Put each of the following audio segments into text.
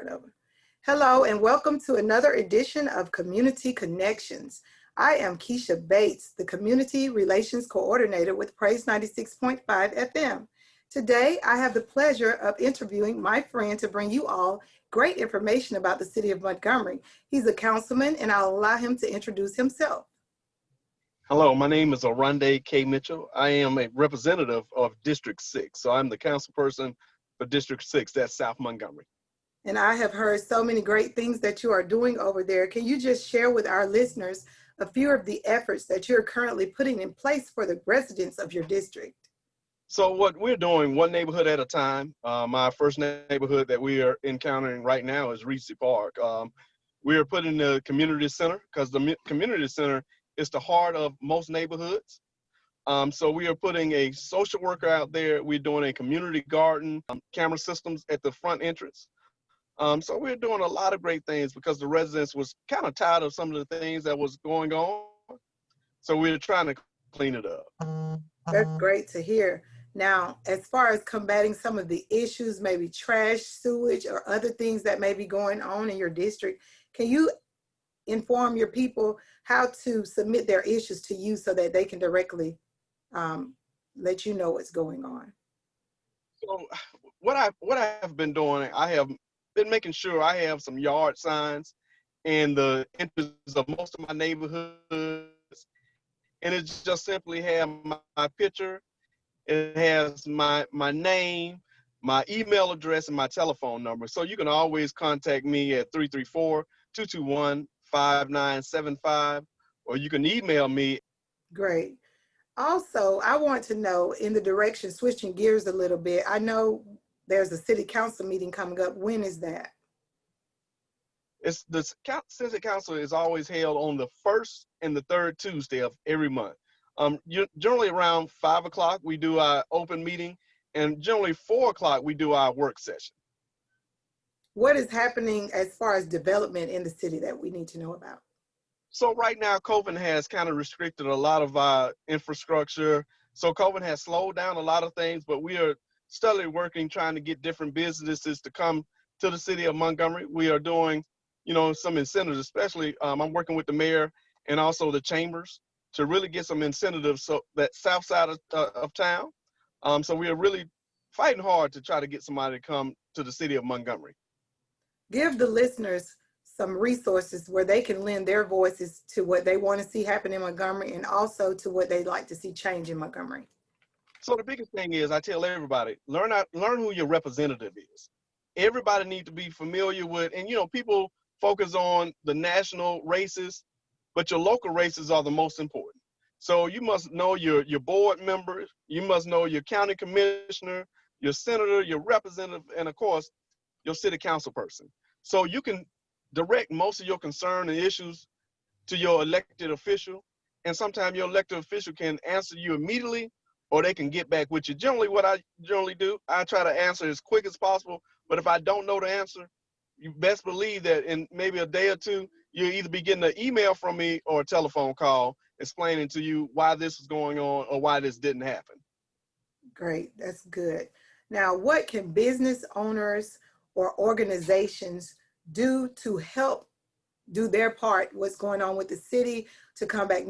start over. Hello and welcome to another edition of Community Connections. I am Keshia Bates, the Community Relations Coordinator with Praise 96.5 FM. Today, I have the pleasure of interviewing my friend to bring you all great information about the city of Montgomery. He's a councilman and I'll allow him to introduce himself. Hello, my name is Oronde K. Mitchell. I am a representative of District 6. So I'm the council person for District 6, that's South Montgomery. And I have heard so many great things that you are doing over there. Can you just share with our listeners a few of the efforts that you're currently putting in place for the residents of your district? So what we're doing, one neighborhood at a time. My first neighborhood that we are encountering right now is Reese Park. We are putting the community center because the community center is the heart of most neighborhoods. So we are putting a social worker out there. We're doing a community garden, camera systems at the front entrance. So we're doing a lot of great things because the residents was kind of tired of some of the things that was going on. So we're trying to clean it up. That's great to hear. Now, as far as combating some of the issues, maybe trash, sewage, or other things that may be going on in your district, can you inform your people how to submit their issues to you so that they can directly let you know what's going on? So what I have been doing, I have been making sure I have some yard signs in the entrance of most of my neighborhoods, and it just simply have my picture. It has my name, my email address, and my telephone number. So you can always contact me at 334-221-5975, or you can email me. Great. Also, I want to know, in the direction, switching gears a little bit, I know there's a city council meeting coming up. When is that? It's the city council is always held on the first and the third Tuesday of every month. Generally around 5 o'clock, we do our open meeting, and generally 4 o'clock, we do our work session. What is happening as far as development in the city that we need to know about? So right now, COVID has kind of restricted a lot of our infrastructure. So COVID has slowed down a lot of things, but we are steadily working, trying to get different businesses to come to the city of Montgomery. We are doing, some incentives, especially I'm working with the mayor and also the chambers to really get some incentives so that south side of town. So we are really fighting hard to try to get somebody to come to the city of Montgomery. Give the listeners some resources where they can lend their voices to what they want to see happen in Montgomery and also to what they'd like to see change in Montgomery. So the biggest thing is, I tell everybody, learn who your representative is. Everybody needs to be familiar with, and people focus on the national races, but your local races are the most important. So you must know your board members, you must know your county commissioner, your senator, your representative, and of course, your city council person. So you can direct most of your concern and issues to your elected official, and sometimes your elected official can answer you immediately, or they can get back with you. Generally, what I do, I try to answer as quick as possible, but if I don't know the answer, you best believe that in maybe a day or two, you'll either be getting an email from me or a telephone call explaining to you why this is going on or why this didn't happen. Great, that's good. Now, what can business owners or organizations do to help do their part, what's going on with the city, to combat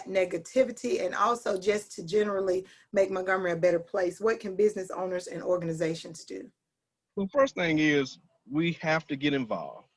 negativity and also just to generally make Montgomery a better place? What can business owners and organizations do? The first thing is we have to get involved.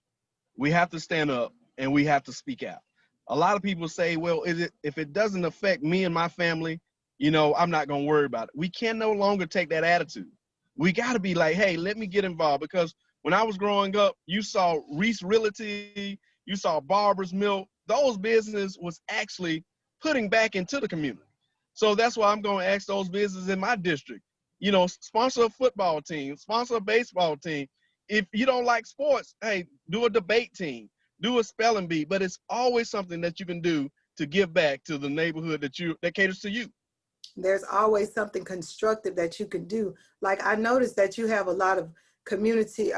We have to stand up and we have to speak out. A lot of people say, well, if it doesn't affect me and my family, I'm not going to worry about it. We can no longer take that attitude. We got to be like, hey, let me get involved, because when I was growing up, you saw Reese Realty, you saw Barber's Milk. Those businesses was actually putting back into the community. So that's why I'm going to ask those businesses in my district, sponsor a football team, sponsor a baseball team. If you don't like sports, hey, do a debate team, do a spelling bee, but it's always something that you can do to give back to the neighborhood that caters to you. There's always something constructive that you can do. Like, I noticed that you have a lot of community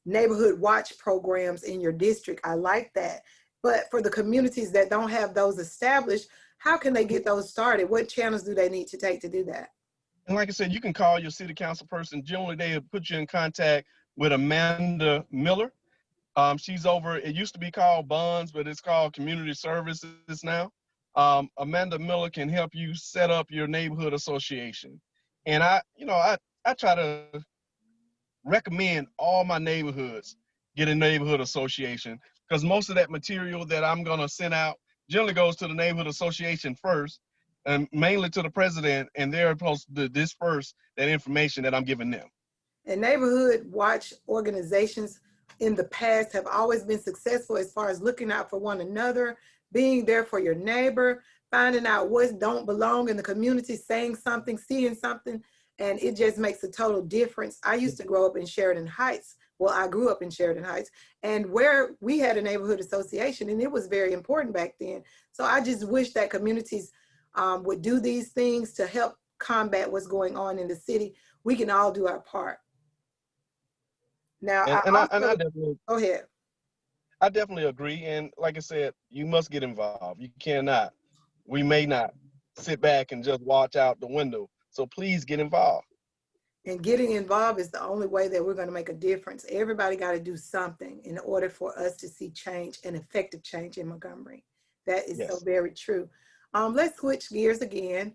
neighborhood watch programs in your district. I like that. But for the communities that don't have those established, how can they get those started? What channels do they need to take to do that? And like I said, you can call your city council person. Generally, they'll put you in contact with Amanda Miller. She's over, it used to be called Bonds, but it's called Community Services now. Amanda Miller can help you set up your neighborhood association. And I try to recommend all my neighborhoods get a neighborhood association, because most of that material that I'm gonna send out generally goes to the neighborhood association first, and mainly to the president, and they're supposed to disperse that information that I'm giving them. And neighborhood watch organizations in the past have always been successful as far as looking out for one another, being there for your neighbor, finding out what don't belong in the community, saying something, seeing something, and it just makes a total difference. I used to grow up in Sheridan Heights. Well, I grew up in Sheridan Heights, and where we had a neighborhood association, and it was very important back then. So I just wish that communities would do these things to help combat what's going on in the city. We can all do our part. Now, And I definitely, go ahead. I definitely agree. And like I said, you must get involved. You cannot, we may not sit back and just watch out the window. So please get involved. And getting involved is the only way that we're going to make a difference. Everybody got to do something in order for us to see change and effective change in Montgomery. That is so Yes. very true. Let's switch gears again.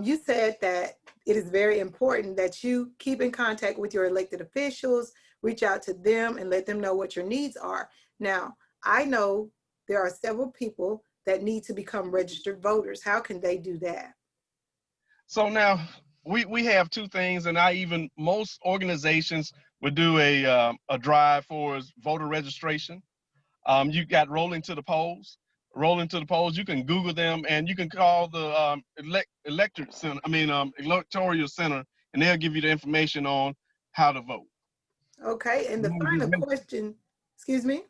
You said that it is very important that you keep in contact with your elected officials, reach out to them and let them know what your needs are. Now, I know there are several people that need to become registered voters. How can they do that? So now we have two things, and most organizations would do a drive for voter registration. You got Rolling to the Polls. Rolling to the Polls. You can Google them, and you can call the electoral center, and they'll give you the information on how to vote. Okay, and And the how to get final registered, question, excuse me?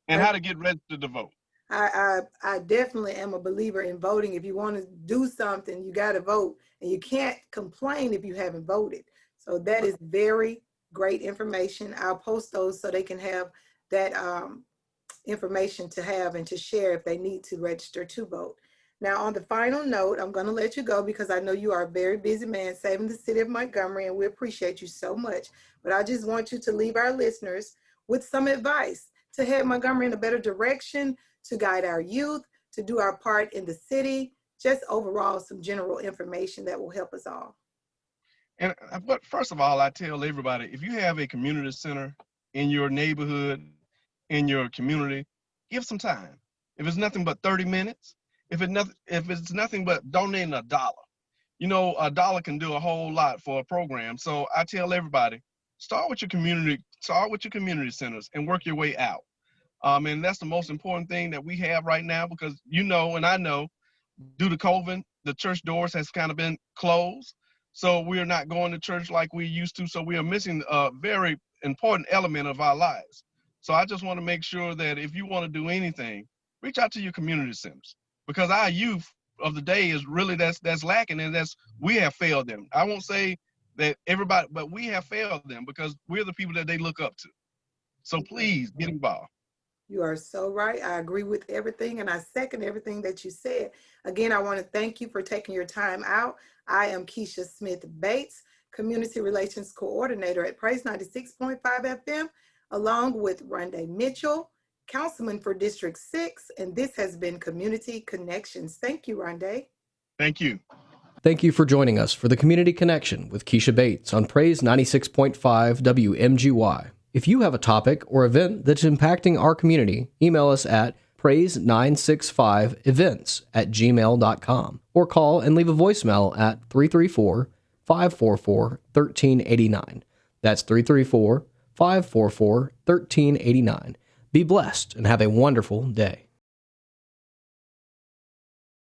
and how to get registered to vote. I definitely am a believer in voting. If you want to do something, you got to vote, and you can't complain if you haven't voted. So that is very great information. I'll post those so they can have that information to have and to share if they need to register to vote. Now, on the final note, I'm going to let you go because I know you are a very busy man saving the city of Montgomery, and we appreciate you so much. But I just want you to leave our listeners with some advice to head Montgomery in a better direction, to guide our youth, to do our part in the city, just overall some general information that will help us all. And but first of all, I tell everybody, if you have a community center in your neighborhood, in your community, give some time. If it's nothing but 30 minutes, if it's nothing but donating $1, $1 can do a whole lot for a program. So I tell everybody, start with your community centers and work your way out. And that's the most important thing that we have right now, because and I know, due to COVID, the church doors has kind of been closed. So we're not going to church like we used to. So we are missing a very important element of our lives. So I just want to make sure that if you want to do anything, reach out to your community centers, because our youth of the day is really that's lacking, and we have failed them. I won't say that everybody, but we have failed them because we're the people that they look up to. So please get involved. You are so right. I agree with everything, and I second everything that you said. Again, I want to thank you for taking your time out. I am Keshia Smith Bates, Community Relations Coordinator at Praise 96.5 FM, along with Oronde Mitchell, Councilman for District 6, and this has been Community Connections. Thank you, Oronde. Thank you. Thank you for joining us for the Community Connection with Keshia Bates on Praise 96.5 WMGY. If you have a topic or event that's impacting our community, email us at praise965events@gmail.com or call and leave a voicemail at 334-544-1389. That's 334-544-1389. Be blessed and have a wonderful day.